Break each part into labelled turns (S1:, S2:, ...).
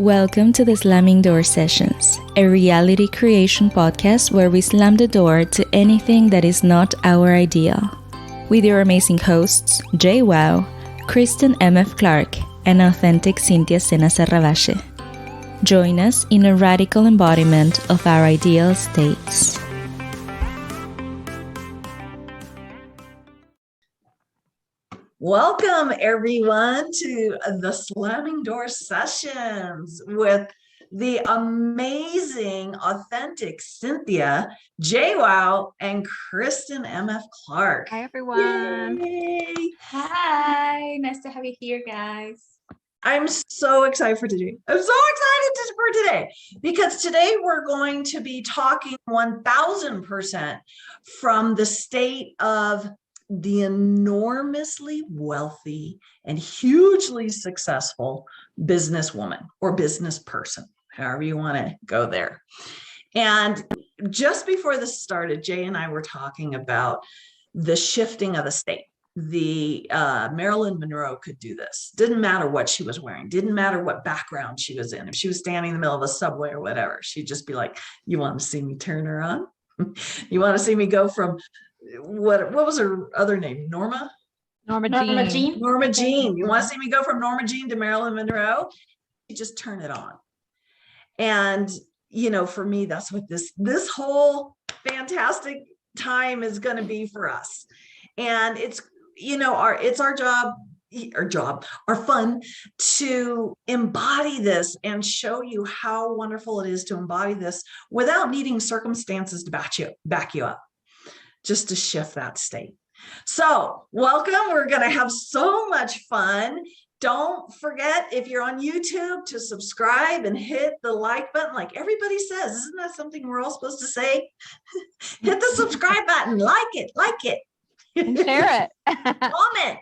S1: Welcome to the Slamming Door Sessions, a reality creation podcast where we slam the door to anything that is not our ideal. With your amazing hosts, Jay Wow, Kristen M.F. Clark, and authentic Cynthia Sena Serravache. Join us in a radical embodiment of our ideal states.
S2: Welcome, everyone, to the Slamming Door Sessions with the amazing, authentic Cynthia, JWoww, and Kristen M.F. Clark.
S3: Hi, everyone.
S2: Yay!
S4: Hi, nice to have you here, guys.
S2: I'm so excited for today. For today because today we're going to be talking 1000% from the state of the enormously wealthy and hugely successful businesswoman or business person, however you want to go there. And just before this started, Jay and I were talking about the shifting of the state. The Marilyn Monroe could do this. Didn't matter what she was wearing. Didn't matter what background she was in. If she was standing in the middle of a subway or whatever, she'd just be like, you want to see me turn her on? You want to see me go from what was her other name? Norma Jean. You want to see me go from Norma Jean to Marilyn Monroe? You just turn it on. And for me, that's what this whole fantastic time is going to be for us. And it's our fun to embody this and show you how wonderful it is to embody this without needing circumstances to back you up, just to shift that state. So welcome. We're going to have so much fun. Don't forget, if you're on YouTube, to subscribe and hit the like button like everybody says. Isn't that something we're all supposed to say? Hit the subscribe button, like it.
S3: And share it.
S2: Comment.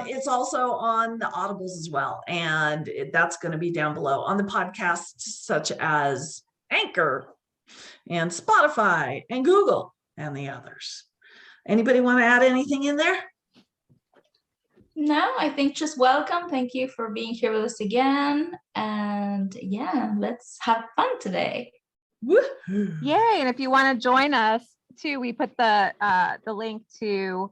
S2: It's also on the Audibles as well. And that's going to be down below on the podcasts such as Anchor and Spotify and Google and the others. Anybody want to add anything in there?
S4: No, I think just welcome. Thank you for being here with us again. And yeah, let's have fun today.
S2: Woo-hoo.
S3: Yay. And if you want to join us too, we put the link to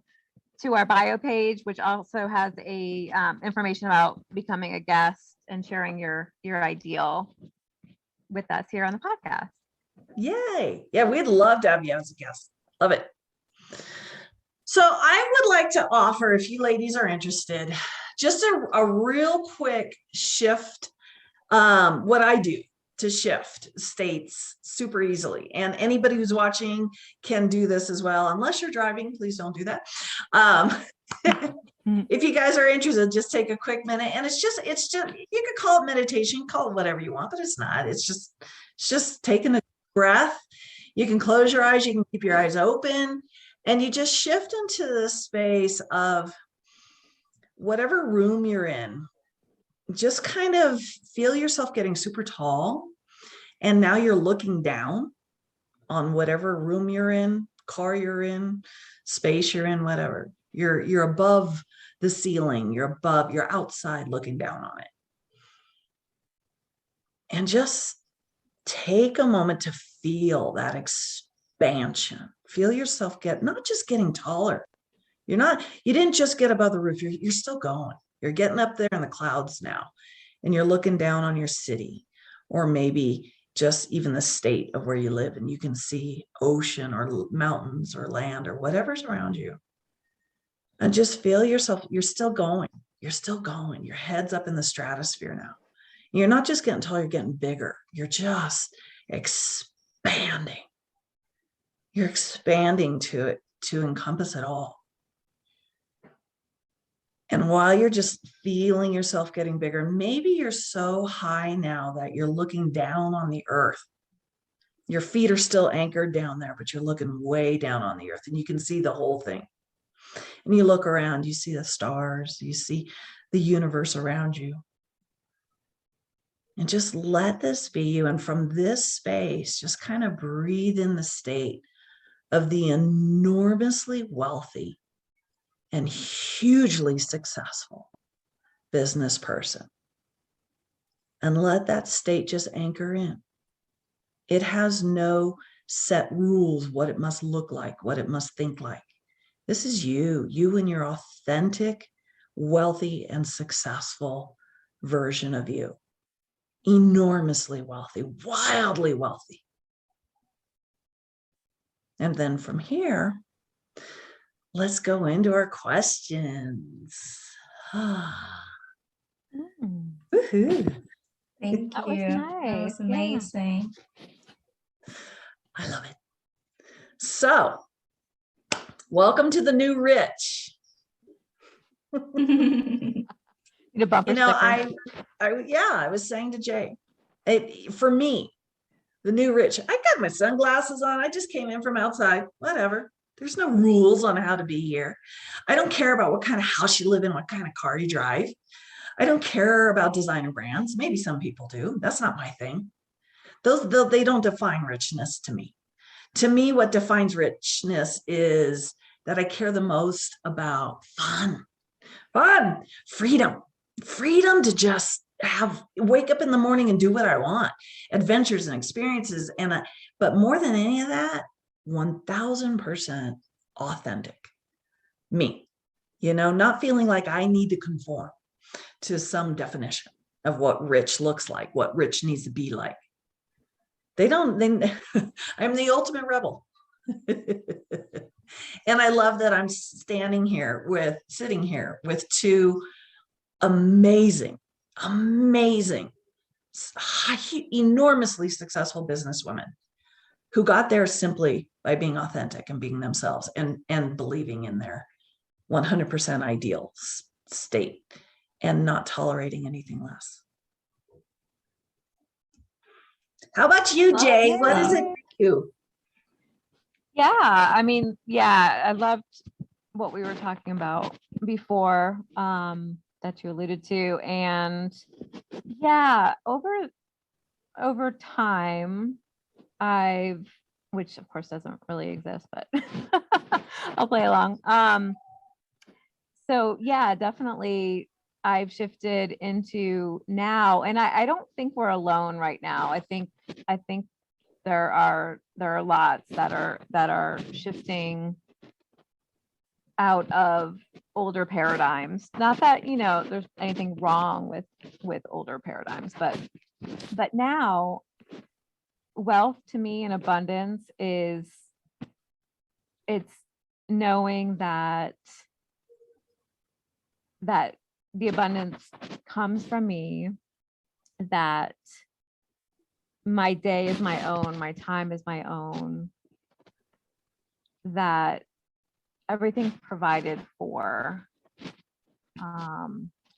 S3: our bio page, which also has a information about becoming a guest and sharing your ideal with us here on the podcast.
S2: Yay. Yeah, we'd love to have you as a guest. Love it. So I would like to offer, if you ladies are interested, just a real quick shift, what I do to shift states super easily. And anybody who's watching can do this as well. Unless you're driving, please don't do that. If you guys are interested, just take a quick minute. And it's just, you could call it meditation, call it whatever you want, but it's not. It's just taking a breath. You can close your eyes, you can keep your eyes open, and you just shift into the space of whatever room you're in. Just kind of feel yourself getting super tall. And now you're looking down on whatever room you're in, car you're in, space you're in, whatever. You're above the ceiling, you're outside looking down on it. And just take a moment to feel that expansion. Feel yourself not just getting taller. You didn't just get above the roof, you're still going. You're getting up there in the clouds now, and you're looking down on your city, or maybe just even the state of where you live, and you can see ocean or mountains or land or whatever's around you. And just feel yourself, you're still going. You're still going. Your head's up in the stratosphere now. You're not just getting taller, you're getting bigger. You're just expanding. You're expanding to encompass it all. And while you're just feeling yourself getting bigger, maybe you're so high now that you're looking down on the earth. Your feet are still anchored down there, but you're looking way down on the earth, and you can see the whole thing. And you look around, you see the stars, you see the universe around you. And just let this be you. And from this space, just kind of breathe in the state of the enormously wealthy and hugely successful business person. and let that state just anchor in. It has no set rules, what it must look like, what it must think like. This is you and your authentic, wealthy, and successful version of you. Enormously wealthy, wildly wealthy. And then from here, let's go into our questions. Woohoo.
S4: Thank
S3: That
S4: you.
S3: was
S4: That
S3: nice.
S4: was amazing.
S2: I love it. So, welcome to the new rich.
S3: Need a bumper sticker.
S2: I was saying to Jay, for me, the new rich, I got my sunglasses on. I just came in from outside, whatever. There's no rules on how to be here. I don't care about what kind of house you live in, what kind of car you drive. I don't care about designer brands. Maybe some people do. That's not my thing. They don't define richness to me. To me, what defines richness is that I care the most about fun, freedom to just wake up in the morning and do what I want, adventures and experiences. But more than any of that, 1000% authentic me, not feeling like I need to conform to some definition of what rich looks like, what rich needs to be like. I'm the ultimate rebel. And I love that I'm sitting here with two amazing, enormously successful businesswomen who got there simply by being authentic and being themselves and believing in their 100% ideal state and not tolerating anything less. How about you, Jay?
S3: Okay.
S2: What is it for you?
S3: Yeah, I mean, yeah, I loved what we were talking about before, that you alluded to. And yeah, over time, which of course doesn't really exist, but I'll play along. So yeah, definitely I've shifted into now, and I don't think we're alone right now. I think there are lots that are shifting out of older paradigms. Not that there's anything wrong with older paradigms, but now wealth to me and abundance it's knowing that the abundance comes from me, that my day is my own, my time is my own, that everything's provided for,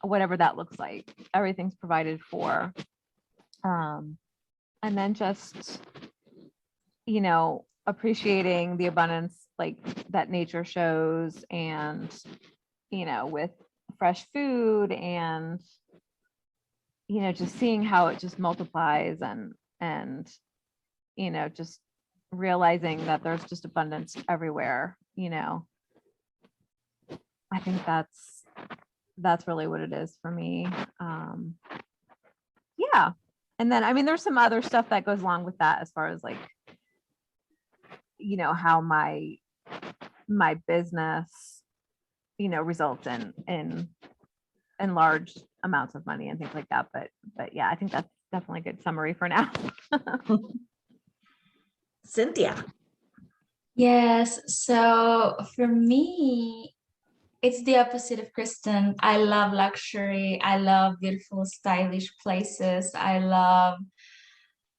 S3: whatever that looks like, everything's provided for. And then just, appreciating the abundance like that nature shows, and, with fresh food, and, just seeing how it just multiplies, and, just realizing that there's just abundance everywhere. I think that's really what it is for me. Yeah. And then, I mean, there's some other stuff that goes along with that as far as like, how my business, results in large amounts of money and things like that. But yeah, I think that's definitely a good summary for now.
S2: Cynthia.
S4: Yes, so for me, it's the opposite of Kristen. I love luxury. I love beautiful, stylish places. I love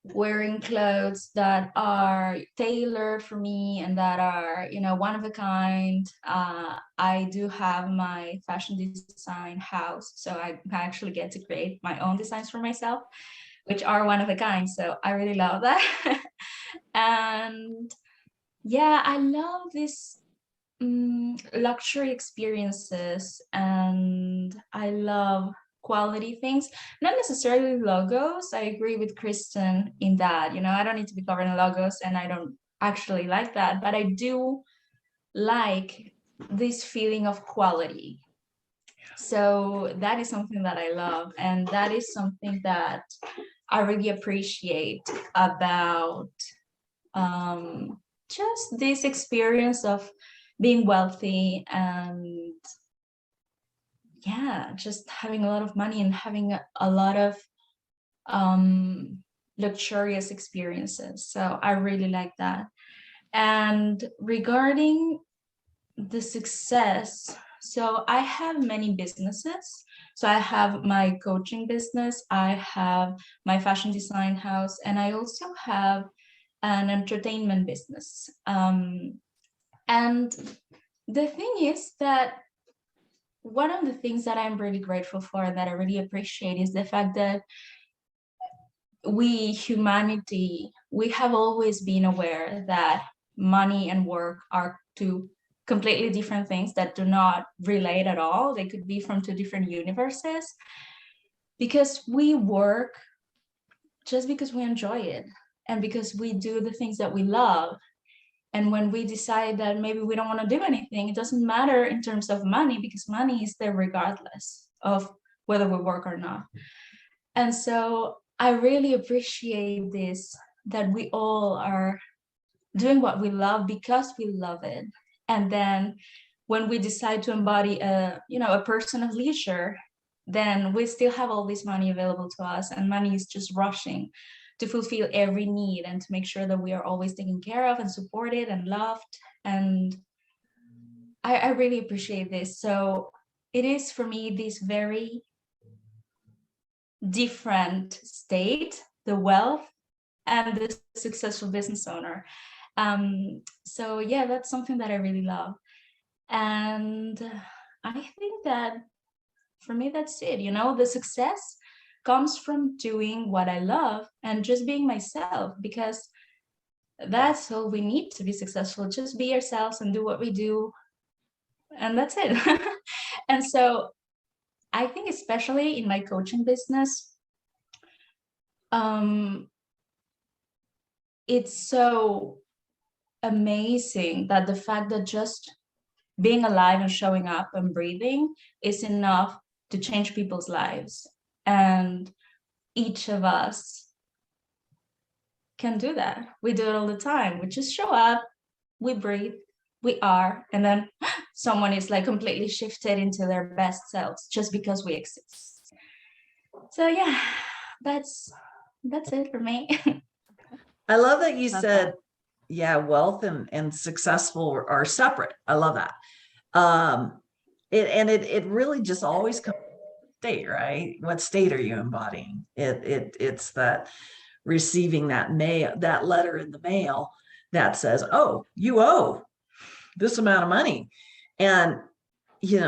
S4: wearing clothes that are tailored for me and that are, one of a kind. I do have my fashion design house, so I actually get to create my own designs for myself, which are one of a kind. So I really love that. And yeah, I love this luxury experiences, and I love quality things, not necessarily logos. I agree with Kristen in that, I don't need to be covered in logos, and I don't actually like that, but I do like this feeling of quality. So that is something that I love, and that is something that I really appreciate about just this experience of being wealthy, and yeah, just having a lot of money and having a lot of luxurious experiences. So I really like that. And regarding the success, so I have many businesses. So I have my coaching business, I have my fashion design house, and I also have an entertainment business. And the thing is that one of the things that I'm really grateful for and that I really appreciate is the fact that humanity, we have always been aware that money and work are two completely different things that do not relate at all. They could be from two different universes, because we work just because we enjoy it and because we do the things that we love. And when we decide that maybe we don't want to do anything, it doesn't matter in terms of money, because money is there regardless of whether we work or not. And so I really appreciate this, that we all are doing what we love because we love it. And then when we decide to embody a person of leisure, then we still have all this money available to us, and money is just rushing to fulfill every need and to make sure that we are always taken care of and supported and loved. And I really appreciate this. So it is for me this very different state, the wealth and the successful business owner. So yeah, that's something that I really love. And I think that for me, that's it. The success comes from doing what I love and just being myself, because that's all we need to be successful. Just be ourselves and do what we do. And that's it. And so I think especially in my coaching business, it's so amazing that the fact that just being alive and showing up and breathing is enough to change people's lives. And each of us can do that. We do it all the time. We just show up, we breathe, we are, and then someone is like completely shifted into their best selves just because we exist. So yeah, that's it for me.
S2: I love that you said, yeah, wealth and successful are separate. I love that. It really just always comes to state, right? What state are you embodying? It's that receiving that letter in the mail that says, oh, you owe this amount of money. And,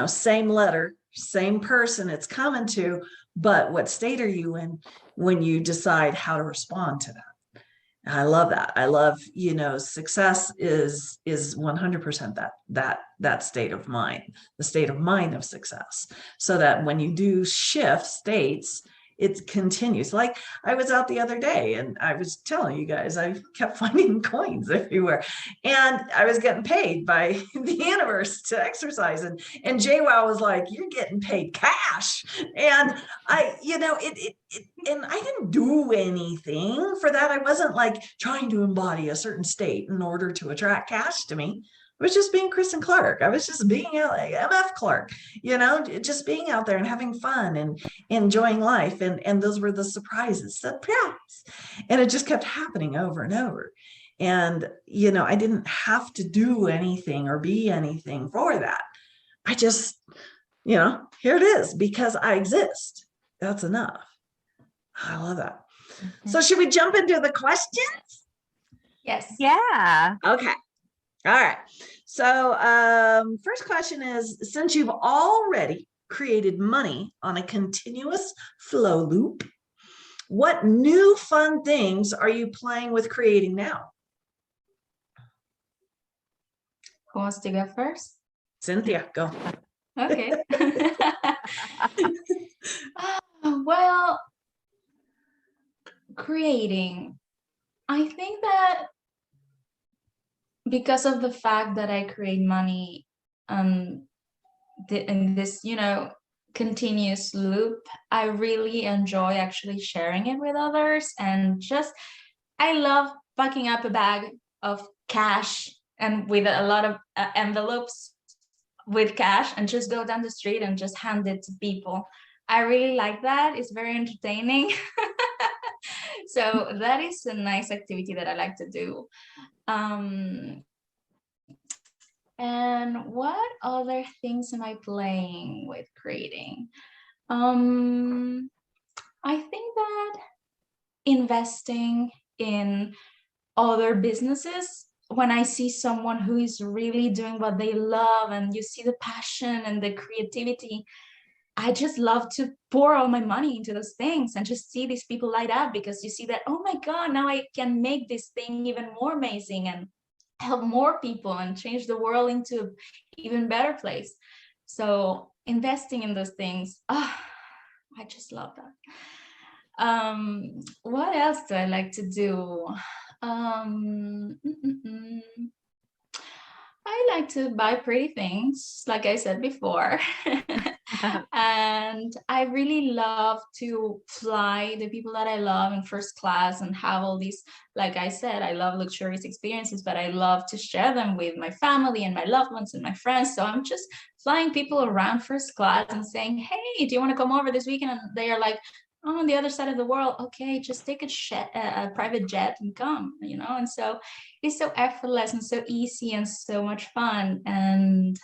S2: same letter, same person it's coming to, but what state are you in when you decide how to respond to that? I love that. I love, success is 100% that state of mind, the state of mind of success. So that when you do shift states, it continues. Like I was out the other day and I was telling you guys, I kept finding coins everywhere and I was getting paid by the universe to exercise. And JWoww was like, you're getting paid cash. And and I didn't do anything for that. I wasn't like trying to embody a certain state in order to attract cash to me. I was just being Kristen Clark. I was just being like MF Clark, just being out there and having fun and enjoying life. And those were the surprises, surprise. And it just kept happening over and over. And, I didn't have to do anything or be anything for that. I just, here it is because I exist. That's enough. I love that. Mm-hmm. So should we jump into the questions?
S4: Yes.
S3: Yeah.
S2: Okay. All right. So first question is, since you've already created money on a continuous flow loop, what new fun things are you playing with creating now?
S4: Who wants to go first?
S2: Cynthia, go.
S4: Okay. Well, creating. I think that because of the fact that I create money in this, continuous loop. I really enjoy actually sharing it with others, and just I love packing up a bag of cash and with a lot of envelopes with cash and just go down the street and just hand it to people. I really like that. It's very entertaining. So that is a nice activity that I like to do. And what other things am I playing with creating? I think that investing in other businesses, when I see someone who is really doing what they love and you see the passion and the creativity, I just love to pour all my money into those things and just see these people light up, because you see that, oh my God, now I can make this thing even more amazing and help more people and change the world into an even better place. So investing in those things, I just love that. What else do I like to do? I like to buy pretty things, like I said before. And I really love to fly the people that I love in first class and have all these, like I said, I love luxurious experiences, but I love to share them with my family and my loved ones and my friends. So I'm just flying people around first class and saying, hey, do you want to come over this weekend? And they are like, oh, on the other side of the world. Okay, just take a private jet and come, and so it's so effortless and so easy and so much fun. And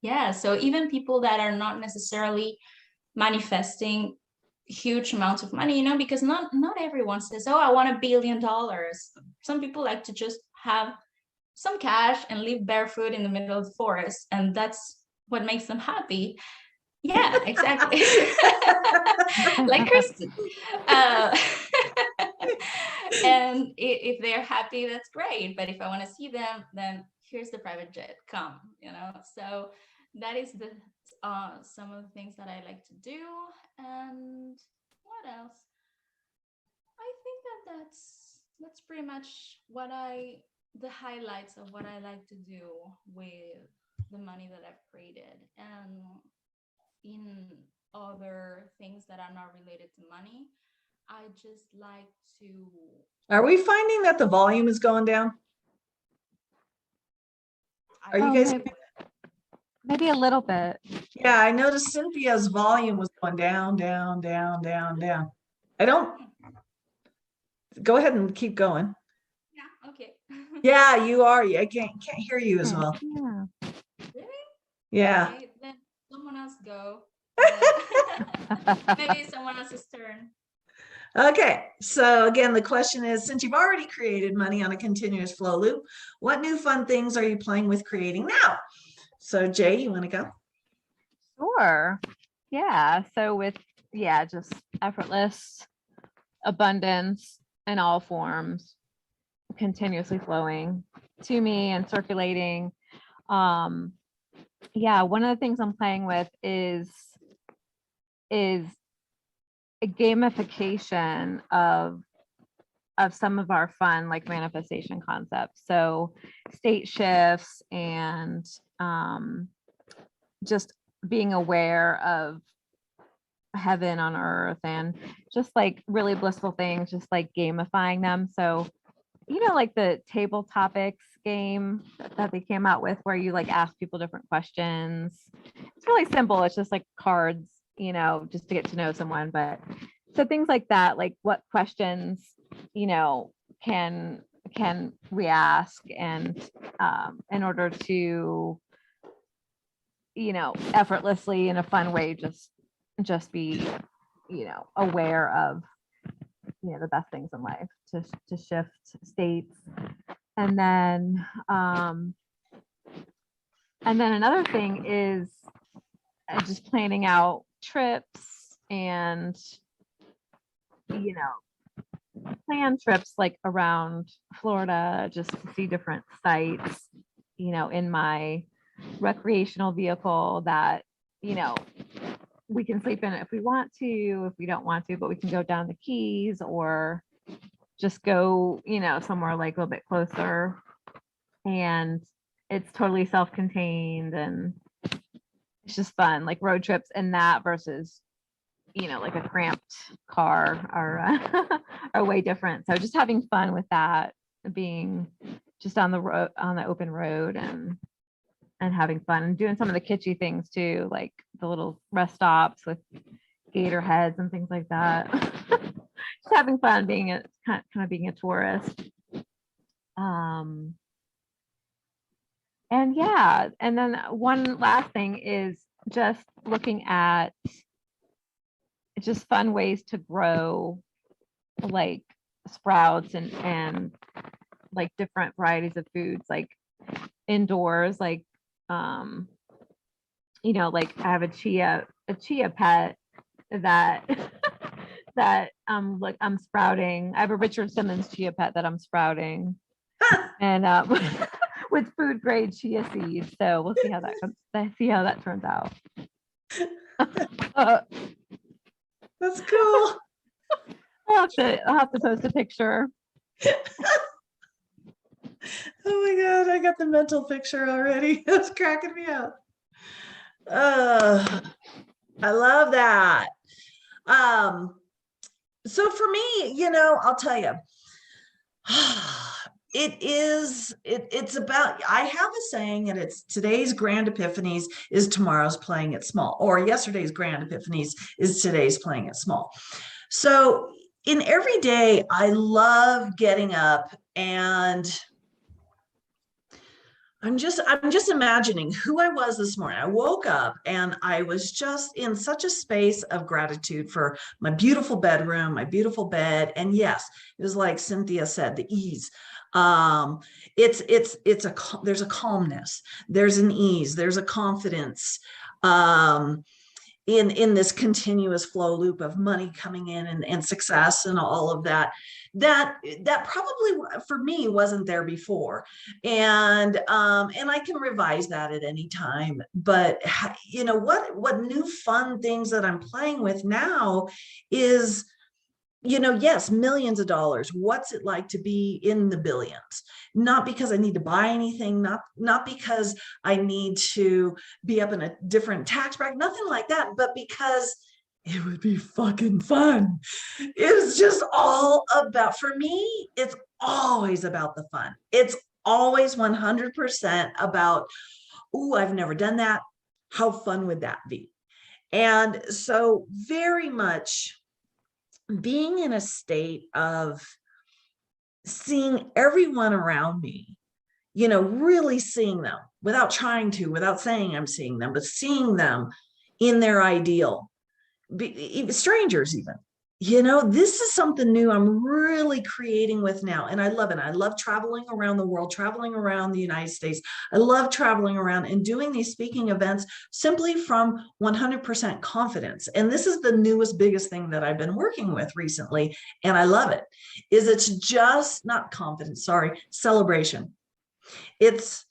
S4: yeah, so even people that are not necessarily manifesting huge amounts of money, because not everyone says, oh, I want $1 billion. Some people like to just have some cash and live barefoot in the middle of the forest, and that's what makes them happy. Yeah, exactly. Like Kristen. And if they're happy, that's great. But if I want to see them, then here's the private jet. Come, So that is the some of the things that I like to do. And what else? I think that's pretty much the highlights of what I like to do with the money that I've created. And in other things that are not related to money, I just like to.
S2: Are we finding that the volume is going down? Are you guys?
S3: Maybe a little bit.
S2: Yeah, I noticed Cynthia's volume was going down, down, down, down, down. I don't. Go ahead and keep going.
S4: Yeah. Okay.
S2: Yeah, you are. I can't hear you as well.
S3: Yeah.
S4: Really?
S2: Yeah.
S4: Okay, then someone else go. Maybe it's someone else's turn.
S2: Okay, so again, the question is, since you've already created money on a continuous flow loop, what new fun things are you playing with creating now? So Jay, you want to go?
S3: Sure. Yeah. So just effortless abundance in all forms, continuously flowing to me and circulating. One of the things I'm playing with is a gamification of some of our fun, like manifestation concepts. So state shifts and just being aware of heaven on earth and just like really blissful things, just like gamifying them. So, like the table topics game that they came out with, where you like ask people different questions. It's really simple. It's just like cards, just to get to know someone. But so things like that, like what questions, can we ask, and in order to, effortlessly in a fun way, just be, aware of, the best things in life, to shift states. And then another thing is just planning out trips and, plan trips like around Florida, just to see different sites, in my recreational vehicle that, we can sleep in it if we want to, if we don't want to, but we can go down the Keys or just go, somewhere like a little bit closer. And it's totally self-contained, and it's just fun, like road trips and that versus, like a cramped car are way different. So just having fun with that, being just on the road, on the open road, and having fun and doing some of the kitschy things too, like the little rest stops with gator heads and things like that. Just having fun being kind of being a tourist. And yeah, and then one last thing is just looking at just fun ways to grow like sprouts and like different varieties of foods, like indoors, like like I have a chia pet that that like I'm sprouting. I have a Richard Simmons chia pet that I'm sprouting, and with food grade chia seeds. So we'll see how that turns out.
S2: That's cool.
S3: I'll have to post a picture.
S2: Oh my God, I got the mental picture already. That's cracking me up. I love that. So for me, I'll tell you, it's about, I have a saying, and it's today's grand epiphanies is tomorrow's playing it small, or yesterday's grand epiphanies is today's playing it small. So in every day, I love getting up, and I'm just imagining who I was this morning. I woke up and I was just in such a space of gratitude for my beautiful bedroom, my beautiful bed. And yes, it was like Cynthia said, the ease. There's a calmness, there's an ease, there's a confidence, in this continuous flow loop of money coming in and success and all of that probably for me wasn't there before. And I can revise that at any time. But what new fun things that I'm playing with now is, yes, millions of dollars. What's it like to be in the billions? Not because I need to buy anything, not because I need to be up in a different tax bracket, nothing like that, but because it would be fucking fun. It's just all about, for me, it's always about the fun. It's always 100% about, ooh, I've never done that. How fun would that be? And so very much being in a state of seeing everyone around me, really seeing them without saying I'm seeing them, but seeing them in their ideal, strangers even. This is something new I'm really creating with now, and I love it. I love traveling around the world, traveling around the United States. I love traveling around and doing these speaking events simply from 100% confidence. And this is the newest, biggest thing that I've been working with recently, and I love it. It's just not confidence, celebration. It's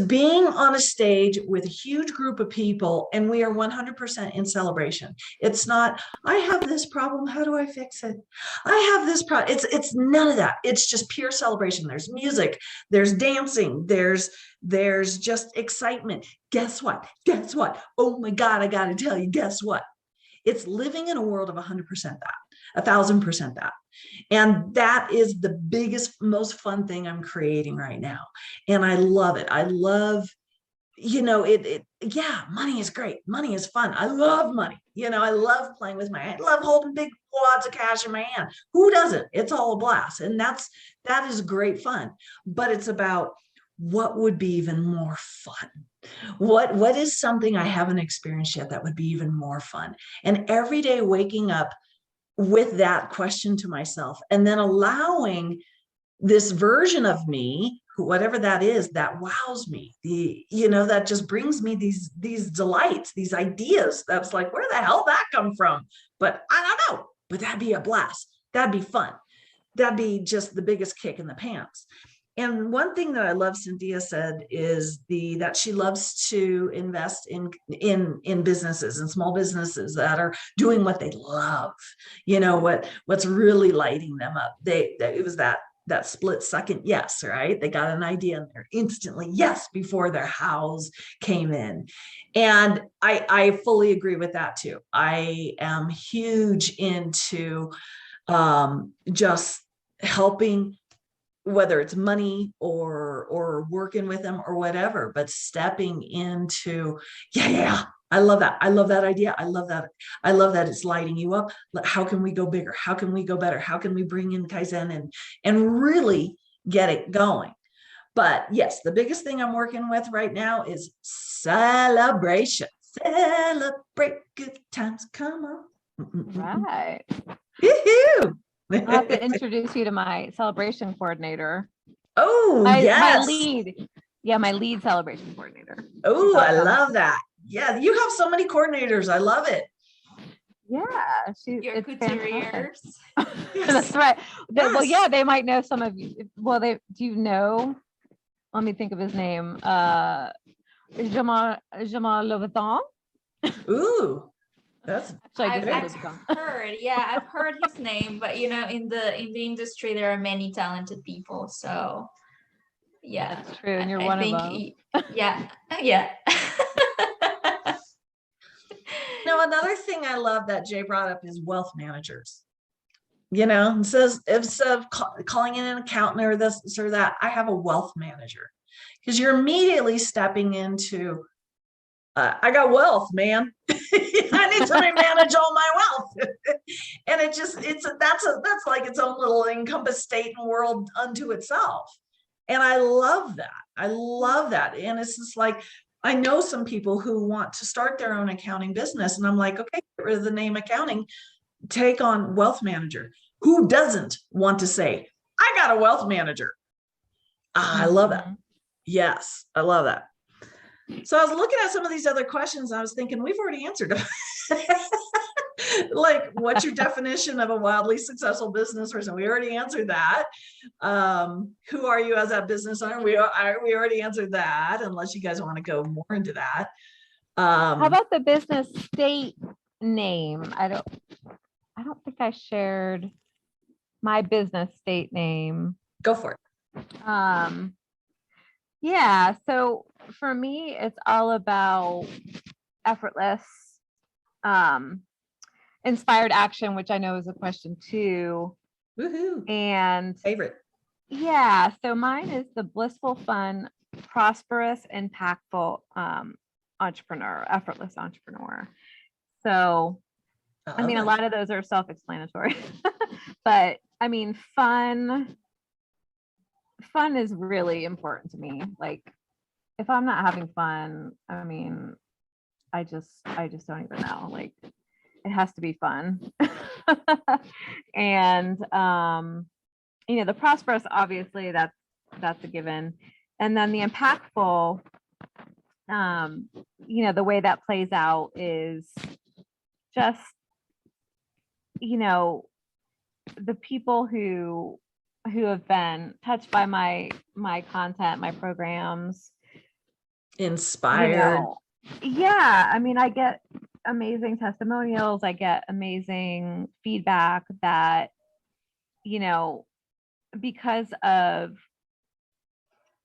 S2: being on a stage with a huge group of people, and we are 100% in celebration. It's not, I have this problem, how do I fix it? I have this problem. It's none of that. It's just pure celebration. There's music, there's dancing, there's just excitement. Guess what? Oh my God, I got to tell you, guess what? It's living in a world of 100% that, 1,000% that. And that is the biggest, most fun thing I'm creating right now. And I love it. I love, yeah, money is great. Money is fun. I love money. I love playing with I love holding big wads of cash in my hand. Who doesn't? It's all a blast. And that is great fun. But it's about what would be even more fun. What is something I haven't experienced yet that would be even more fun? And every day waking up with that question to myself, and then allowing this version of me, whatever that is, that wows me, that just brings me these delights, these ideas. That's like, where the hell that come from? But I don't know, but that'd be a blast. That'd be fun. That'd be just the biggest kick in the pants. And one thing that I love, Cynthia said, is that she loves to invest in businesses and small businesses that are doing what they love, what's really lighting them up. It was that that split second yes, right? They got an idea and they're instantly yes before their hows came in. And I fully agree with that too. I am huge into just helping, whether it's money or working with them or whatever, but stepping into, yeah, I love that. I love that idea. I love that. I love that it's lighting you up. How can we go bigger? How can we go better? How can we bring in Kaizen and really get it going? But yes, the biggest thing I'm working with right now is celebration. Celebrate good times. Come on.
S3: Right.
S2: Woo-hoo.
S3: I'll have to introduce you to my celebration coordinator.
S2: Oh,
S3: My
S2: yes.
S3: lead. Yeah, my lead celebration coordinator.
S2: Oh, I love that. Yeah, you have so many coordinators. I love it.
S3: Yeah,
S4: Your couturiers.
S3: That's right.
S2: Yes.
S3: Well, yeah, they might know some of you. Well, do you know? Let me think of his name. Jamal Leviton.
S2: Ooh, that's
S3: Actually, I
S4: I've
S3: just said Leviton.
S4: heard, yeah, I've heard his name, but you know, in the industry, there are many talented people. So yeah,
S3: That's true, and you're
S4: I
S3: one of
S4: think
S3: them.
S4: yeah, yeah.
S2: now another thing I love that Jay brought up is wealth managers. You know, instead of calling in an accountant or this or that, I have a wealth manager, because you're immediately stepping into I got wealth, man. I need somebody to manage all my wealth. And that's like its own little encompass state and world unto itself. And I love that. I love that. And it's just like, I know some people who want to start their own accounting business. And I'm like, okay, get rid of the name accounting, take on wealth manager. Who doesn't want to say, I got a wealth manager? I love that. Yes, I love that. So I was looking at some of these other questions. And I was thinking, we've already answered them. Like, what's your definition of a wildly successful business person? We already answered that. Who are you as a business owner? We already answered that, unless you guys want to go more into that.
S3: How about the business state name? I don't think I shared my business state name.
S2: Go for it.
S3: Yeah, so for me, it's all about effortless, inspired action, which I know is a question too.
S2: Woohoo.
S3: And
S2: Favorite.
S3: yeah, so mine is the blissful, fun, prosperous, impactful entrepreneur, effortless entrepreneur. So, I mean, a lot of those are self-explanatory, but I mean, fun is really important to me. Like, if I'm not having fun, I mean, I just don't even know. Like, it has to be fun. And you know, the prosperous, obviously that's a given. And then the impactful, you know, the way that plays out is just, you know, the people who have been touched by my content, my programs,
S2: inspired.
S3: You know, yeah, I mean, I get amazing testimonials, I get amazing feedback that, you know, because of,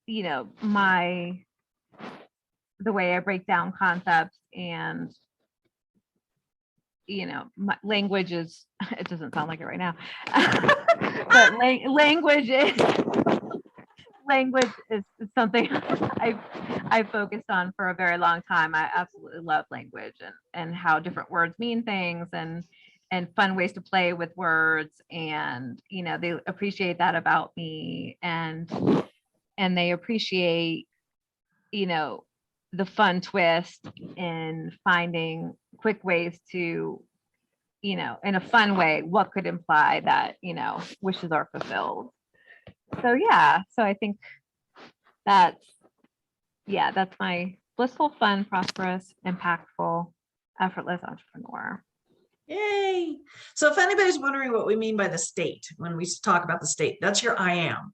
S3: you know, the way I break down concepts, and you know, my language is, it doesn't sound like it right now, but language is something I've focused on for a very long time. I absolutely love language and how different words mean things, and fun ways to play with words. And, you know, they appreciate that about me, and they appreciate, you know, the fun twist in finding quick ways to, you know, in a fun way, what could imply that, you know, wishes are fulfilled. So yeah, so I think that's my blissful, fun, prosperous, impactful, effortless entrepreneur.
S2: Yay. So if anybody's wondering what we mean by the state, when we talk about the state, that's your I am.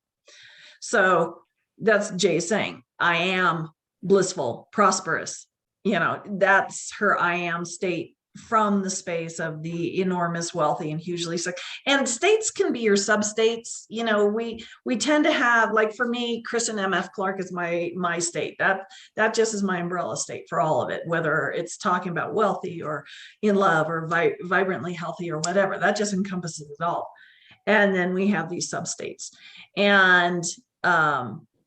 S2: So that's Jay saying, I am blissful, prosperous. You know, that's her I am state from the space of the enormous, wealthy, and hugely sick. And states can be your substates. You know, we tend to have, like for me, Kristen M.F. Clark is my state. That just is my umbrella state for all of it, whether it's talking about wealthy or in love or vibrantly healthy or whatever. That just encompasses it all. And then we have these substates. And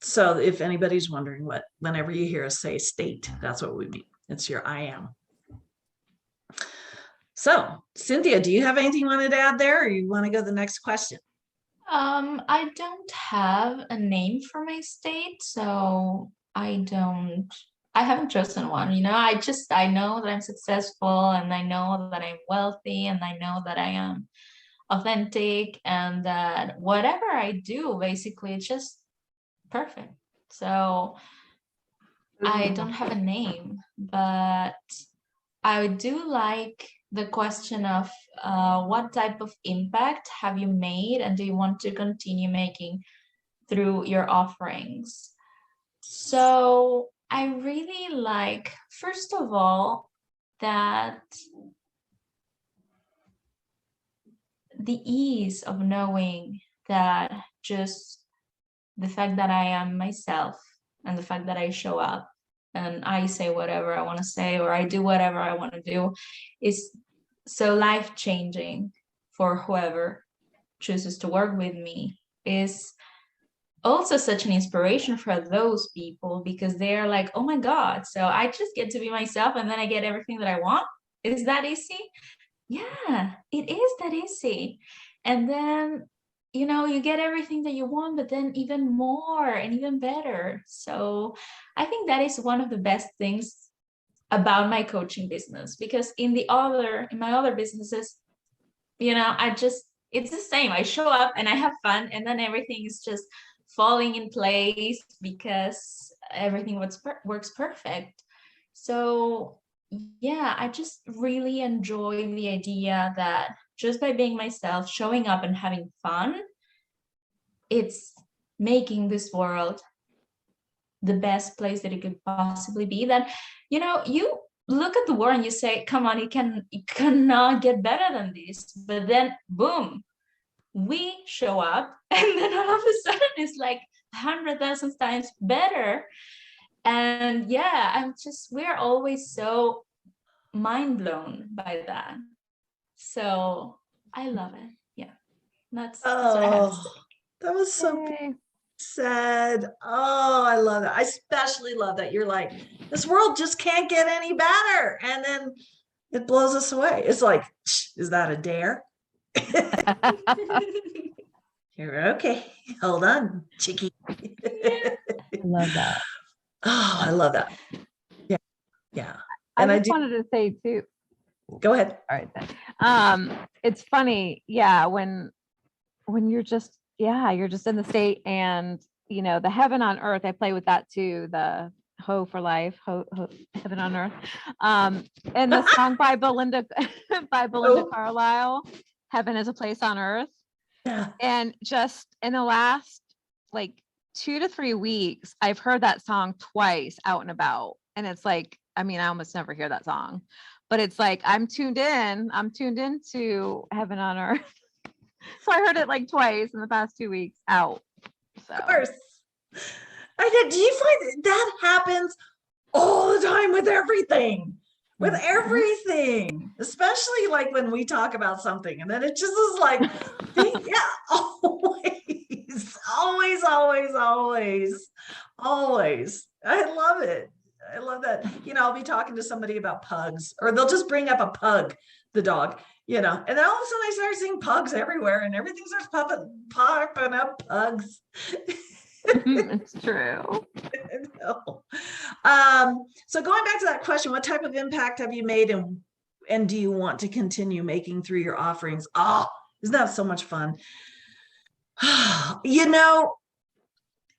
S2: so if anybody's wondering whenever you hear us say state, that's what we mean. It's your I am. So Cynthia, do you have anything you wanted to add there, or you want to go to the next question?
S4: I don't have a name for my state, so I haven't chosen one. You know, I know that I'm successful, and I know that I'm wealthy, and I know that I am authentic, and that whatever I do, basically, it's just perfect. So I don't have a name, but I do like the question of what type of impact have you made, and do you want to continue making through your offerings? So I really like, first of all, that the ease of knowing that just the fact that I am myself and the fact that I show up and I say whatever I want to say, or I do whatever I want to do, is so life-changing for whoever chooses to work with me. Is also such an inspiration for those people, because they're like, oh my God, so I just get to be myself and then I get everything that I want. Is that easy? Yeah, it is that easy. And then, you know, you get everything that you want, but then even more and even better. So I think that is one of the best things about my coaching business, because in my other businesses, you know, it's the same. I show up and I have fun, and then everything is just falling in place because everything works perfect. So yeah, I just really enjoy the idea that just by being myself, showing up and having fun, it's making this world the best place that it could possibly be. That, you know, you look at the world and you say, come on, it cannot get better than this. But then boom, we show up, and then all of a sudden it's like 100,000 times better. And yeah, we're always so mind blown by that. So I love it. Yeah, that's what I have to say.
S2: That was so said. Oh, I love it. I especially love that you're like, this world just can't get any better, and then it blows us away. It's like, is that a dare? You're okay. Hold on, chickie.
S3: I love that.
S2: Oh, I love that. Yeah. Yeah.
S3: And I just wanted to say too.
S2: Go ahead.
S3: All right then. It's funny, yeah, when you're just in the state, and you know, the heaven on earth, I play with that too, the Ho for life, heaven on earth. And the song by Belinda Carlisle, Heaven is a Place on Earth.
S2: Yeah.
S3: And just in the last like 2 to 3 weeks, I've heard that song twice out and about. And it's like, I mean, I almost never hear that song, but it's like, I'm tuned in to heaven on earth. So I heard it like twice in the past 2 weeks out. So.
S2: Of course. Do you find that happens all the time with everything? With everything, especially like when we talk about something, and then it just is like, yeah, always. I love it. I love that. You know, I'll be talking to somebody about pugs, or they'll just bring up a pug, the dog, you know, and then all of a sudden I start seeing pugs everywhere, and everything starts popping up pugs.
S3: It's true.
S2: So going back to that question, what type of impact have you made, and do you want to continue making through your offerings? Oh, isn't that so much fun? You know,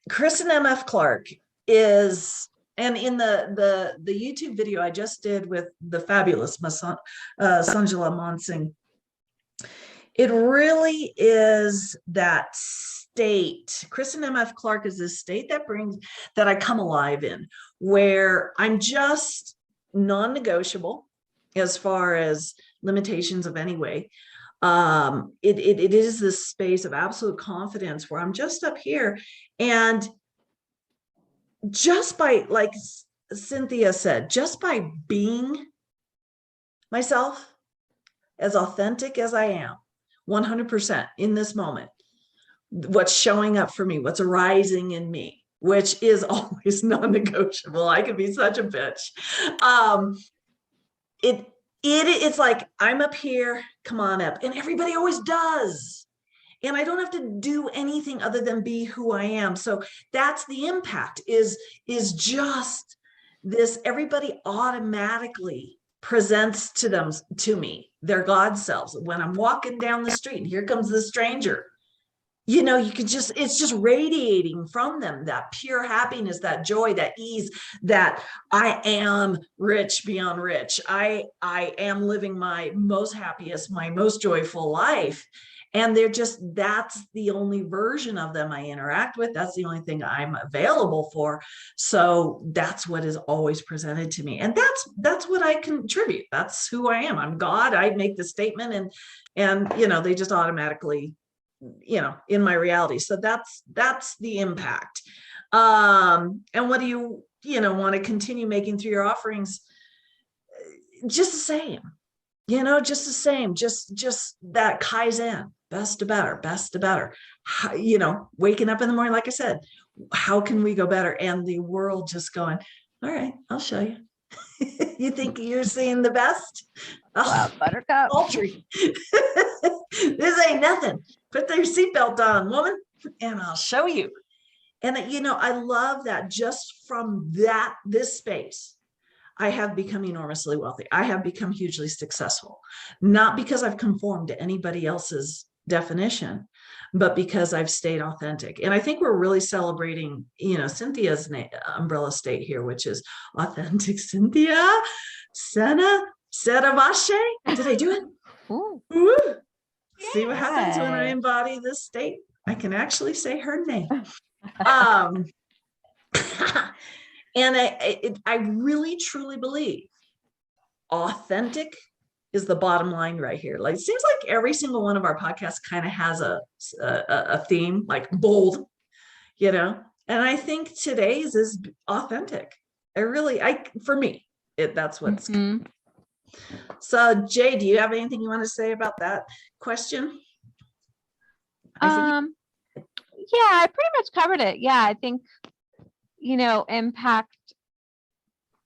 S2: Kristen M.F. Clark is, and in the YouTube video I just did with the fabulous Sanjala Mansingh, it really is that state. Kristen M.F. Clark is this state that I come alive in, where I'm just non-negotiable. as far as limitations of any way. It is this space of absolute confidence where I'm just up here, and just by, like Cynthia said, just by being myself, as authentic as I am, 100% in this moment, what's showing up for me, what's arising in me, which is always non-negotiable. I could be such a bitch. It's like, I'm up here, come on up. And everybody always does. And I don't have to do anything other than be who I am. So that's the impact, is just this: everybody automatically presents to me their God selves. When I'm walking down the street and here comes the stranger, you know, you could just, it's just radiating from them, that pure happiness, that joy, that ease, that I am rich beyond rich. I am living my most happiest, my most joyful life. And they're just, that's the only version of them I interact with. That's the only thing I'm available for. So that's what is always presented to me. And that's what I contribute. That's who I am. I'm God. I make the statement, and, you know, they just automatically, you know, in my reality. So that's the impact. And what do you know, want to continue making through your offerings? Just the same, you know, just the same, just that Kaizen, best to better. How, you know, waking up in the morning, like I said, how can we go better? And the world just going, all right, I'll show you. You think you're seeing the best?
S3: Wow, buttercup.
S2: Paltry. This ain't nothing. Put your seatbelt on, woman, and I'll show you. And, you know, I love that just from this space, I have become enormously wealthy. I have become hugely successful, not because I've conformed to anybody else's definition, but because I've stayed authentic. And I think we're really celebrating, you know, Cynthia's umbrella state here, which is authentic Cynthia Sena Sedavashe. Did I do it?
S3: Ooh.
S2: Ooh. See what happens when I embody this state? I can actually say her name. And I really truly believe authentic is the bottom line right here. Like, it seems like every single one of our podcasts kind of has a theme, like bold, you know. And I think today's is authentic. For me, that's what's.
S3: Mm-hmm.
S2: So, Jay, do you have anything you want to say about that question?
S3: Yeah, I pretty much covered it. Yeah, I think, you know, impact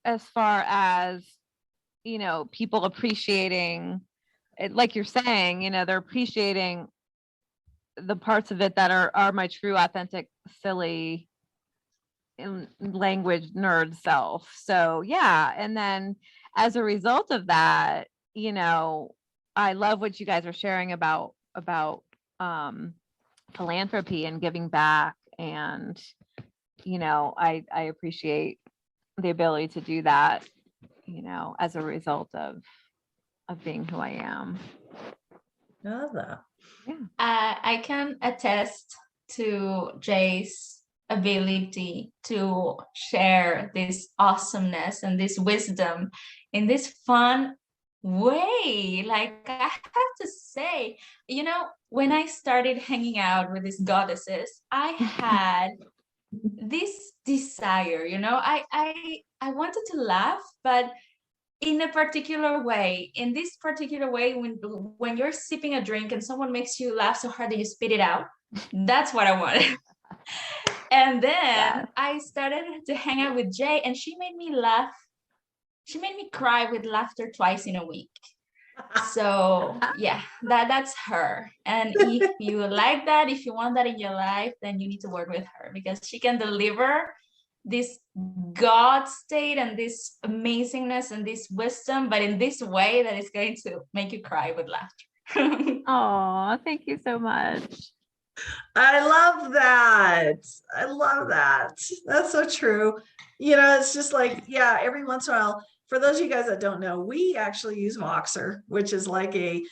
S3: as far as, you know, people appreciating it, like you're saying, you know, they're appreciating the parts of it that are my true, authentic, silly, in language nerd self. So yeah, and then as a result of that, you know, I love what you guys are sharing about philanthropy and giving back, and you know, I appreciate the ability to do that, you know, as a result of being who I am.
S2: Love that.
S3: Yeah.
S4: I can attest to Jay's ability to share this awesomeness and this wisdom in this fun way. Like, I have to say, you know, when I started hanging out with these goddesses, I had this desire, you know, I wanted to laugh, but in a particular way, in this particular way, when you're sipping a drink and someone makes you laugh so hard that you spit it out, that's what I wanted. And then I started to hang out with Jay, and she made me laugh. She made me cry with laughter twice in a week. So yeah, that's her. And if you like that, if you want that in your life, then you need to work with her, because she can deliver this God state and this amazingness and this wisdom, but in this way that is going to make you cry with laughter.
S3: Oh, thank you so much.
S2: I love that. I love that. That's so true. You know, it's just like, yeah, every once in a while, for those of you guys that don't know, we actually use Voxer, which is like a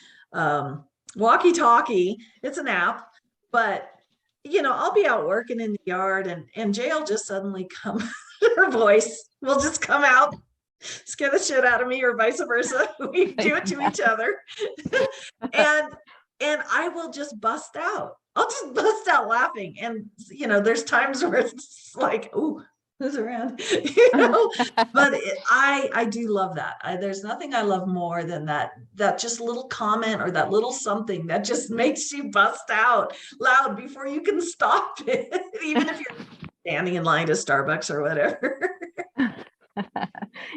S2: walkie-talkie. It's an app, but you know, I'll be out working in the yard, and Jay will just suddenly come, her voice will just come out scare the shit out of me, or vice versa. We do it to each other. and I will just bust out. I'll just bust out laughing. And there's times where it's like, oh, who's around? But I do love that. There's nothing I love more than that just little comment or that little something that just makes you bust out loud before you can stop it, even if you're standing in line to Starbucks or whatever.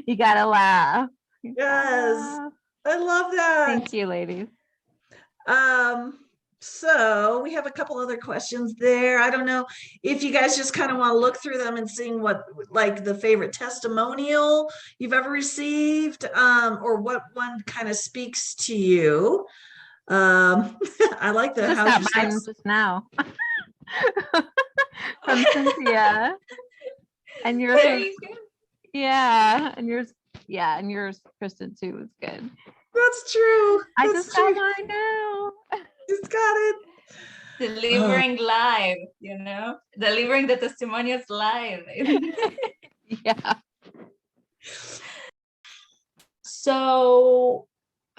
S3: You gotta laugh.
S2: Yes, I love that.
S3: Thank you, ladies.
S2: So we have a couple other questions there. I don't know if you guys just kind of want to look through them and seeing what, like, the favorite testimonial you've ever received, or what one kind of speaks to you. I like the
S3: Just
S2: how's
S3: got
S2: your
S3: mine
S2: sex?
S3: just now from Cynthia, and yours was, and yours, Kristen, too, was good.
S2: That's true.
S3: I
S2: That's
S3: just
S2: true.
S3: got mine now.
S2: Just got it.
S4: Delivering live, delivering the testimonials live.
S3: Yeah.
S4: So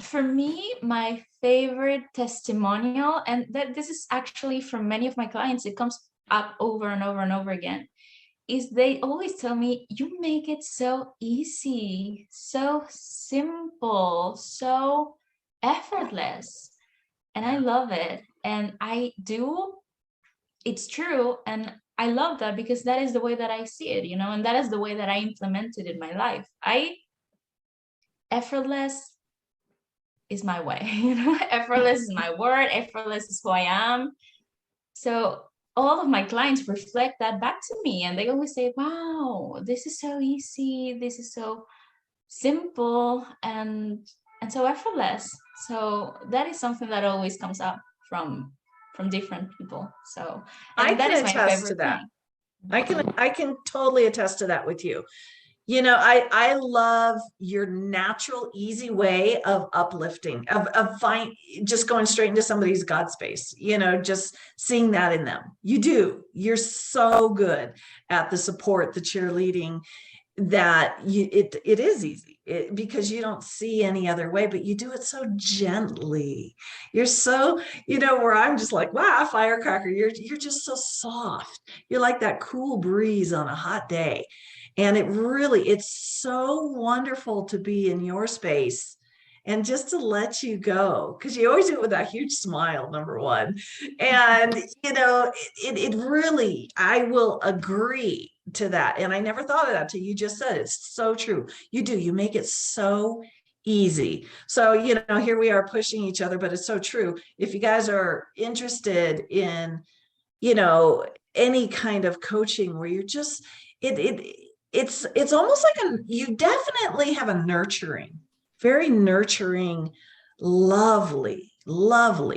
S4: for me, my favorite testimonial, and this is actually from many of my clients, it comes up over and over and over again, is they always tell me, you make it so easy, so simple, so effortless. And I love it. And it's true. And I love that because that is the way that I see it, and that is the way that I implement it in my life. Effortless is my way, effortless is my word, effortless is who I am. So all of my clients reflect that back to me, and they always say, wow, this is so easy, this is so simple and so effortless. So that is something that always comes up from different people. So
S2: I
S4: that
S2: can
S4: is my
S2: attest
S4: favorite
S2: to that.
S4: thing.
S2: I can totally attest to that with you. I love your natural, easy way of uplifting, of just going straight into somebody's God space, just seeing that in them. You're so good at the support, the cheerleading, that it is easy because you don't see any other way, but you do it so gently. You're so, where I'm just like, wow, firecracker, you're just so soft. You're like that cool breeze on a hot day. And it's so wonderful to be in your space and just to let you go, because you always do it with that huge smile, number one. And, it really, I will agree to that. And I never thought of that till you just said it. It's so true. You make it so easy. So, here we are pushing each other, but it's so true. If you guys are interested in, any kind of coaching where you're just, it's almost like you definitely have a very nurturing, lovely,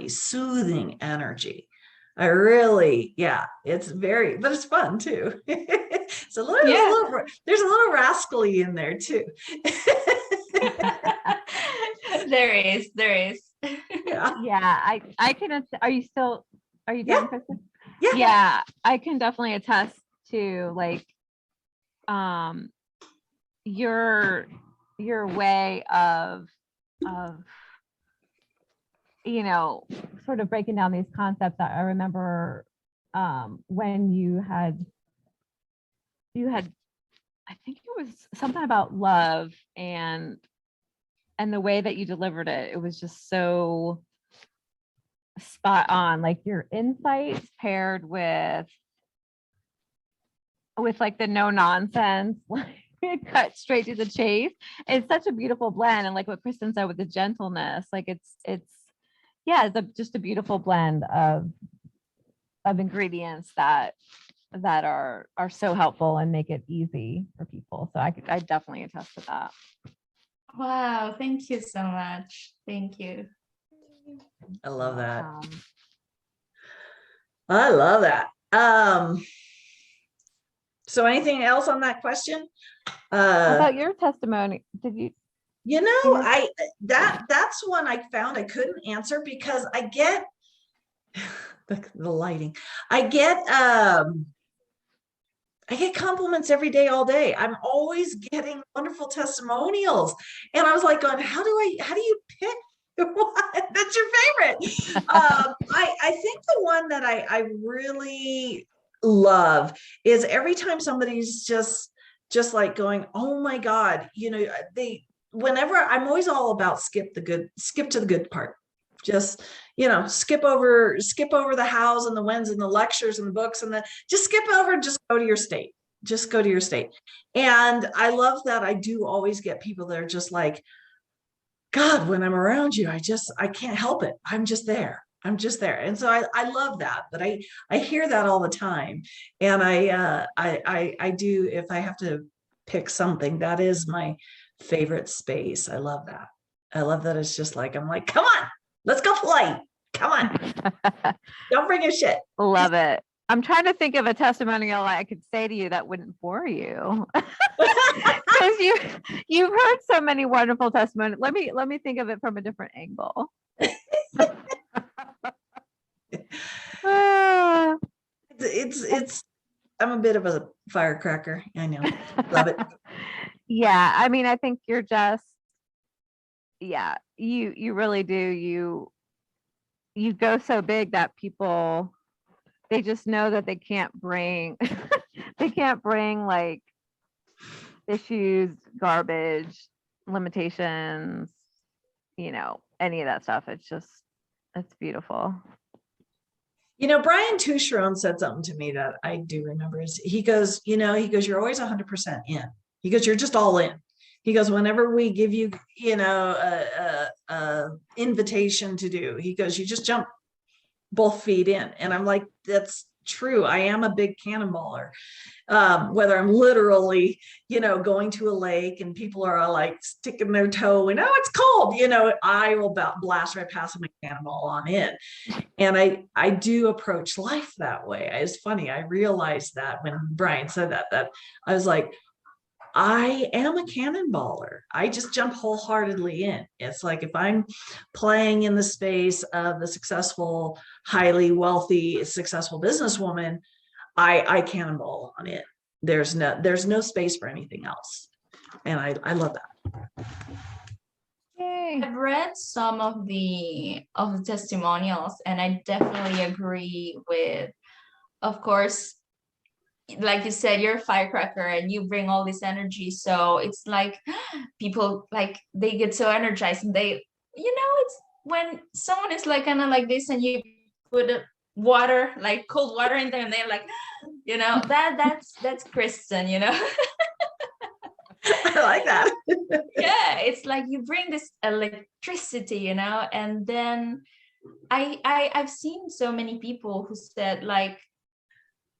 S2: soothing energy. I really, it's very, but it's fun too. There's a little rascally in there too.
S4: There is.
S3: Yeah. I can, are you done, Kristen?
S2: Yeah.
S3: I can definitely attest to, like, your way of sort of breaking down these concepts. I remember when you had I think it was something about love, and the way that you delivered it was just so spot on, like your insights paired with like the no nonsense, like cut straight to the chase. It's such a beautiful blend. And like what Kristen said with the gentleness, like it's just a beautiful blend of ingredients that are so helpful and make it easy for people. So I definitely attest to that.
S4: Wow, thank you so much. Thank you.
S2: I love that. I love that. So anything else on that question?
S3: About your testimony, did you?
S2: That's one I found I couldn't answer because I get the lighting. I get I get compliments every day, all day. I'm always getting wonderful testimonials. And I was like going, how do you pick one that's your favorite? I think the one that I really love is every time somebody's just like going, oh my God, whenever I'm always all about skip to the good part. Just, skip over the hows and the whens and the lectures and the books and just skip over and just go to your state. Just go to your state. And I love that I do always get people that are just like, God, when I'm around you, I can't help it. I'm just there. And so I love that, but I hear that all the time. And I do, if I have to pick something, that is my favorite space. I love that. It's just like, I'm like, come on, let's go play. Come on. Don't bring your shit.
S3: Love it. I'm trying to think of a testimonial I could say to you that wouldn't bore you. Because you've heard so many wonderful testimonies. Let me think of it from a different angle.
S2: It's I'm a bit of a firecracker. I know. Love it.
S3: Yeah. I mean, I think you're just, yeah, you really do. You go so big that people, they just know that they can't bring like issues, garbage, limitations, any of that stuff. It's beautiful.
S2: Brian Toucheron said something to me that I do remember. He goes, you're always 100% in. He goes, you're just all in. He goes, whenever we give you, a invitation to do, he goes, you just jump both feet in. And I'm like, that's true. I am a big cannonballer. Whether I'm literally, going to a lake and people are all like sticking their toe and, oh, it's cold, I will blast right past them and cannonball on in. And I do approach life that way. It's funny. I realized that when Brian said that I was like, I am a cannonballer. I just jump wholeheartedly in. It's like if I'm playing in the space of the successful, highly wealthy, successful businesswoman, I cannonball on it. There's no space for anything else. And I love that.
S3: Yay.
S4: I've read some of the testimonials, and I definitely agree with, of course, like you said, you're a firecracker and you bring all this energy. So it's like people, like, they get so energized, and they, it's when someone is like kind of like this and you put water, like cold water in there, and they're like, that's Kristen,
S2: I like that.
S4: Yeah, it's like you bring this electricity, and then I've seen so many people who said, like,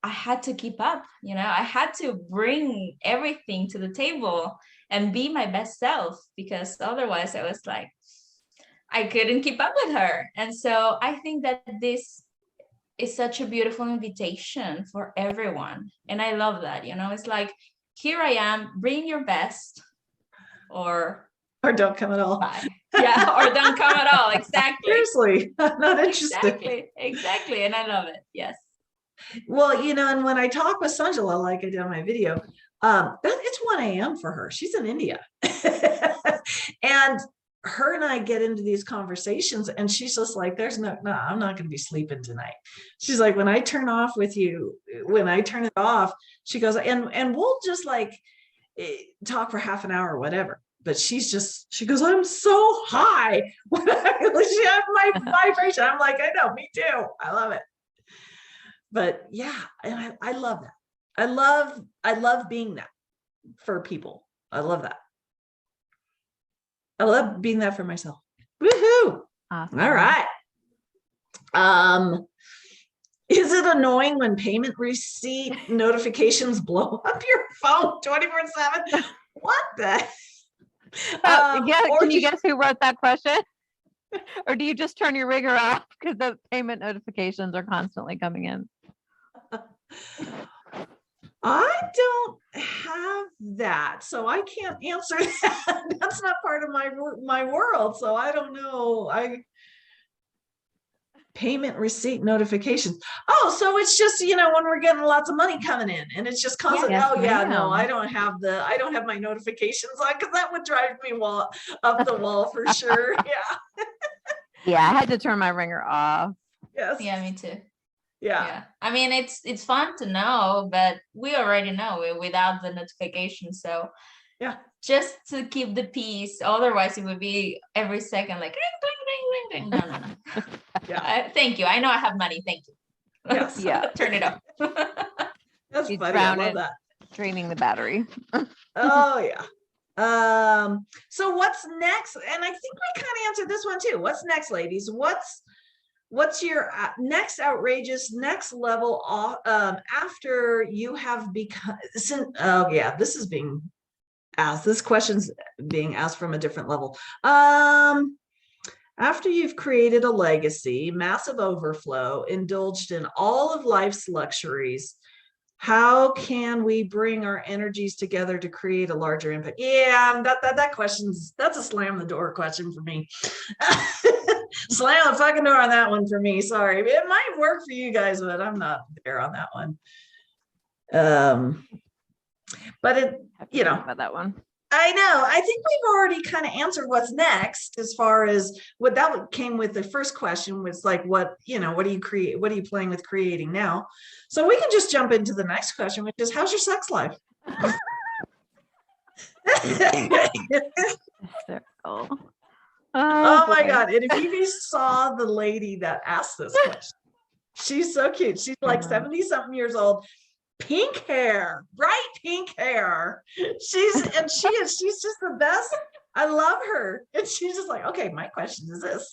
S4: I had to keep up, I had to bring everything to the table and be my best self, because otherwise I was like, I couldn't keep up with her. And so I think that this is such a beautiful invitation for everyone. And I love that, it's like, here I am, bring your best, or
S2: don't come at all.
S4: Bye. Yeah, or don't come at all. Exactly.
S2: Seriously, I'm not interested.
S4: Exactly. And I love it. Yes.
S2: Well, and when I talk with Sanjala, like I did on my video, it's 1 a.m. for her. She's in India. And her and I get into these conversations, and she's just like, no, I'm not going to be sleeping tonight. She's like, when I turn it off, she goes, and we'll just like talk for half an hour or whatever. But she goes, I'm so high when she has my vibration. I'm like, I know, me too. I love it. But yeah, and I love that. I love being that for people. I love that. I love being that for myself. Woohoo!
S3: Awesome.
S2: All right. Is it annoying when payment receipt notifications blow up your phone 24/7? What the?
S3: Can you guess who wrote that question? Or do you just turn your ringer off because the payment notifications are constantly coming in?
S2: I don't have that, so I can't answer that. That's not part of my world, so I don't know. Payment receipt notifications. Oh, so it's just, when we're getting lots of money coming in and it's just constant.
S3: Yes,
S2: Oh yeah, no,
S3: ma'am.
S2: I don't have my notifications on, because that would drive me up the wall for sure. Yeah.
S3: Yeah, I had to turn my ringer off.
S2: Yes.
S4: Yeah, me too.
S2: Yeah.
S4: Yeah. I mean, it's fun to know, but we already know it without the notification. So
S2: Yeah.
S4: just to keep the peace. Otherwise, it would be every second like ring, ring, ring, ring, ring. No, no, no.
S2: Yeah.
S4: Thank you. I know I have money. Thank you.
S2: Yes.
S3: Yeah.
S4: Turn it off.
S2: That's
S3: You
S2: funny. I
S3: drown
S2: love
S3: it.
S2: that.
S3: Draining the battery.
S2: Oh yeah. So what's next? And I think we kind of answered this one too. What's next, ladies? What's your next outrageous next level after you have become oh yeah, this is being asked. This question's being asked from a different level. After you've created a legacy, massive overflow, indulged in all of life's luxuries, how can we bring our energies together to create a larger impact? Yeah, that question's, that's a slam the door question for me. Slam the fucking door on that one for me. Sorry. It might work for you guys, but I'm not there on that one. But it,
S3: About that one.
S2: I know. I think we've already kind of answered what's next, as far as what that came with. The first question was like, what do you create? What are you playing with creating now? So we can just jump into the next question, which is, how's your sex life? Oh my God. And if you guys saw the lady that asked this question, she's so cute. She's like 70 something years old. Pink hair, bright pink hair. She's just the best. I love her. And she's just like, okay, my question is this.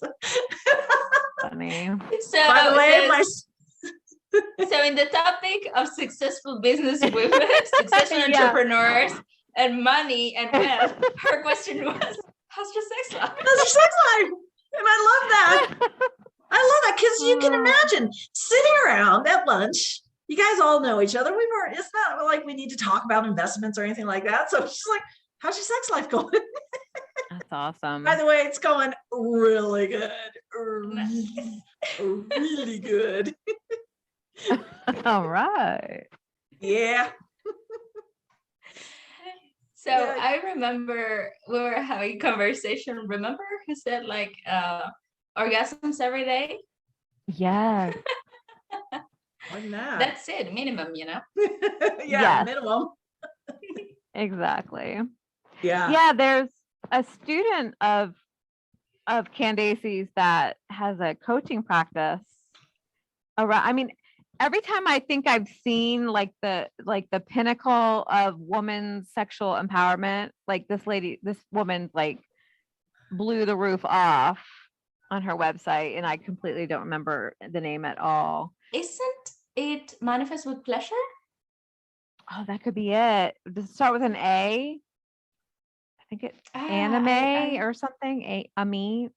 S3: Funny.
S4: So,
S2: by the way,
S4: so in the topic of successful business women, successful entrepreneurs, and money and wealth, her question was, how's your sex life?
S2: How's your sex life? And I love that. I love that, because you can imagine sitting around at lunch. You guys all know each other. It's not like we need to talk about investments or anything like that. So she's like, how's your sex life going?
S3: That's awesome.
S2: By the way, it's going really good. Really good.
S3: All right.
S2: Yeah.
S4: So I remember we were having a conversation. Remember who said like orgasms every day?
S3: Yes.
S2: That's
S4: it, minimum,
S2: yeah, minimum.
S3: Exactly.
S2: Yeah.
S3: There's a student of Candace's that has a coaching practice around. I mean, every time I think I've seen like the pinnacle of women's sexual empowerment, like this woman like blew the roof off on her website, and I completely don't remember the name at all.
S4: Isn't it Manifest with Pleasure?
S3: Oh, that could be it. Does it start with an A? I think it's anime or something. Ami.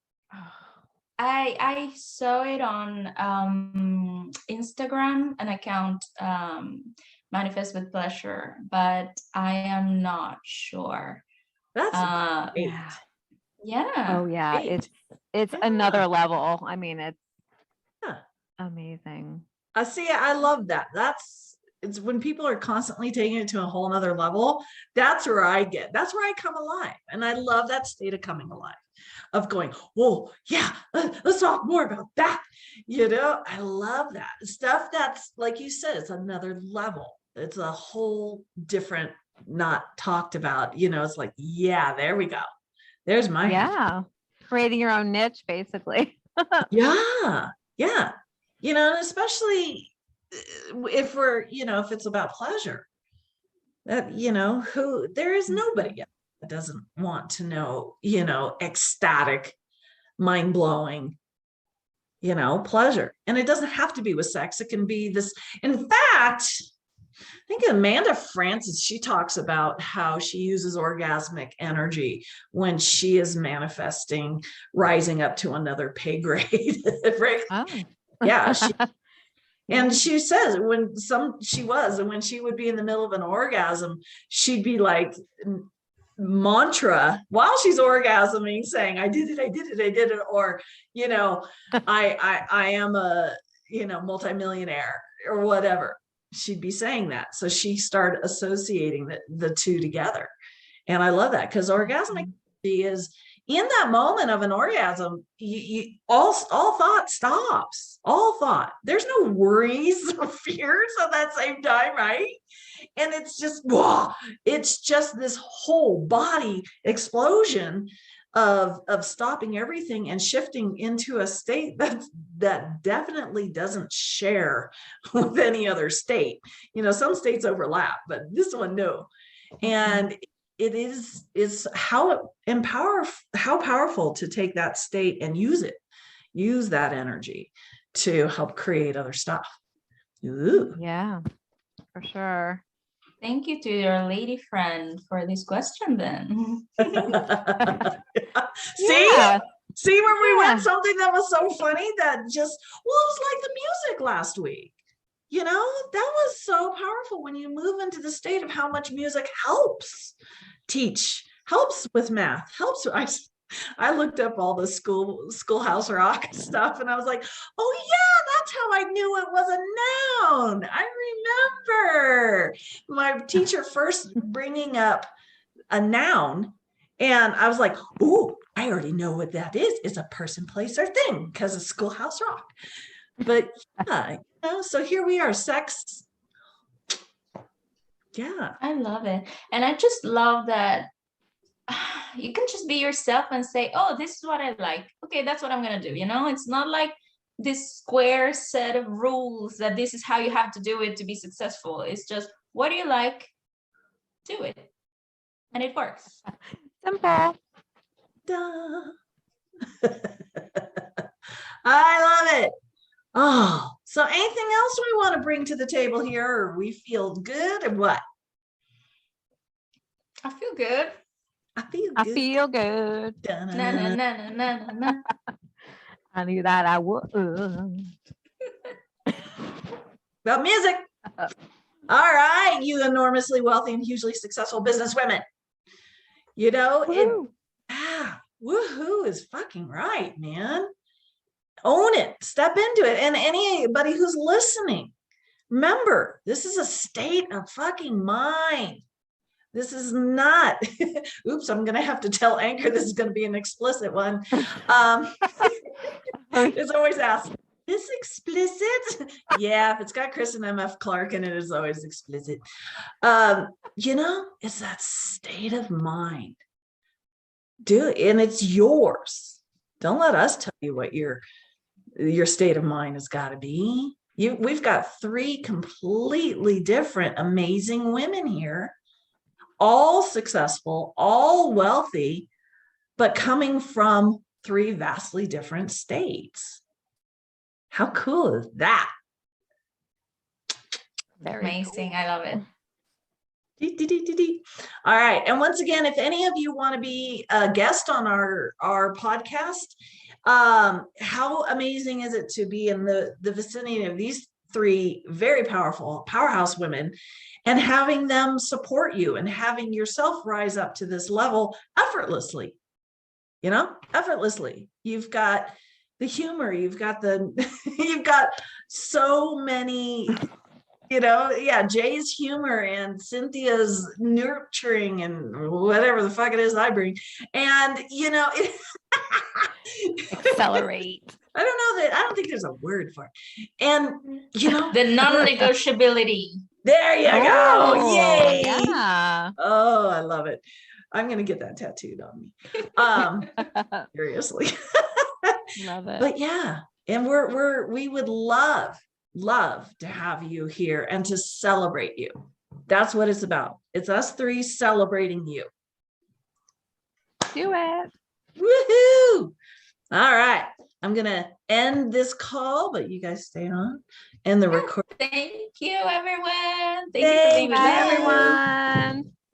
S4: I saw it on Instagram, an account Manifest with Pleasure, but I am not sure.
S2: That's great.
S4: Yeah.
S3: Oh yeah,
S2: great.
S3: it's another level. I mean, it's amazing.
S2: See, I love that. It's when people are constantly taking it to a whole nother level. That's where I come alive. And I love that state of coming alive, of going, whoa, yeah, let's talk more about that. I love that stuff. That's like you said, it's another level. It's a whole different, not talked about, it's like, yeah, there we go. There's my
S3: creating your own niche, basically.
S2: Yeah. And especially if we're, if it's about pleasure, that, there is nobody that doesn't want to know, ecstatic, mind blowing, pleasure. And it doesn't have to be with sex. It can be this. In fact, I think Amanda Francis, she talks about how she uses orgasmic energy when she is manifesting, rising up to another pay grade. Right?
S3: Oh.
S2: Yeah. And she says when she would be in the middle of an orgasm, she'd be like, mantra while she's orgasming, saying, I did it. Or, I am a, multimillionaire or whatever. She'd be saying that. So she started associating the two together. And I love that, because orgasmic is, in that moment of an orgasm, all thought stops. All thought. There's no worries or fears at that same time, right? And it's just, wow, it's just this whole body explosion of stopping everything and shifting into a state that definitely doesn't share with any other state. Some states overlap, but this one, no. And it is how powerful to take that state and use that energy to help create other stuff. Ooh.
S3: Yeah, for sure.
S4: Thank you to your lady friend for this question then.
S2: See where we went? Something that was so funny that just, it was like the music last week. That was so powerful when you move into the state of how much music helps teach, helps with math, helps. I looked up all the schoolhouse rock stuff, and I was like, oh yeah, that's how I knew it was a noun. I remember my teacher first bringing up a noun, and I was like, oh, I already know what that is. It's a person, place, or thing, because of Schoolhouse Rock. But yeah, so here we are, sex. Yeah.
S4: I love it. And I just love that you can just be yourself and say, oh, this is what I like. Okay, that's what I'm going to do. It's not like this square set of rules that this is how you have to do it to be successful. It's just, what do you like? Do it. And it works.
S3: Simple.
S2: Duh. I love it. Oh, so anything else we want to bring to the table here, or we feel good, or what?
S4: I feel good.
S2: I feel good.
S4: Na, na, na, na, na, na.
S3: I knew that I would.
S2: About music. All right, you enormously wealthy and hugely successful business women. Woohoo is fucking right, man. Own it, step into it. And anybody who's listening, remember, this is a state of fucking mind. This is not, oops, I'm going to have to tell Anchor this is going to be an explicit one. It's always asked, is explicit? Yeah, if it's got Chris and MF Clark in it, it's always explicit. It's that state of mind. Do it, and it's yours. Don't let us tell you what your state of mind has got to be. We've got 3 completely different, amazing women here, all successful, all wealthy, but coming from 3 vastly different states. How cool is that?
S4: Very amazing. Cool. I love it.
S2: All right. And once again, if any of you want to be a guest on our podcast, how amazing is it to be in the vicinity of these 3 very powerful powerhouse women, and having them support you and having yourself rise up to this level effortlessly, effortlessly. You've got the humor, you've got you've got so many, Jay's humor and Cynthia's nurturing and whatever the fuck it is I bring. And,
S3: accelerate.
S2: I don't think there's a word for it. And,
S4: the non-negotiability.
S2: There you go. Yay.
S3: Yeah.
S2: Oh, I love it. I'm going to get that tattooed on me. Seriously.
S3: Love it.
S2: But yeah. And we would love to have you here and to celebrate you. That's what it's about. It's us 3 celebrating you.
S3: Do it.
S2: Woohoo. All right. I'm going to end this call, but you guys stay on and the record.
S4: Thank you, everyone. Thank you for being with us.
S3: Everyone.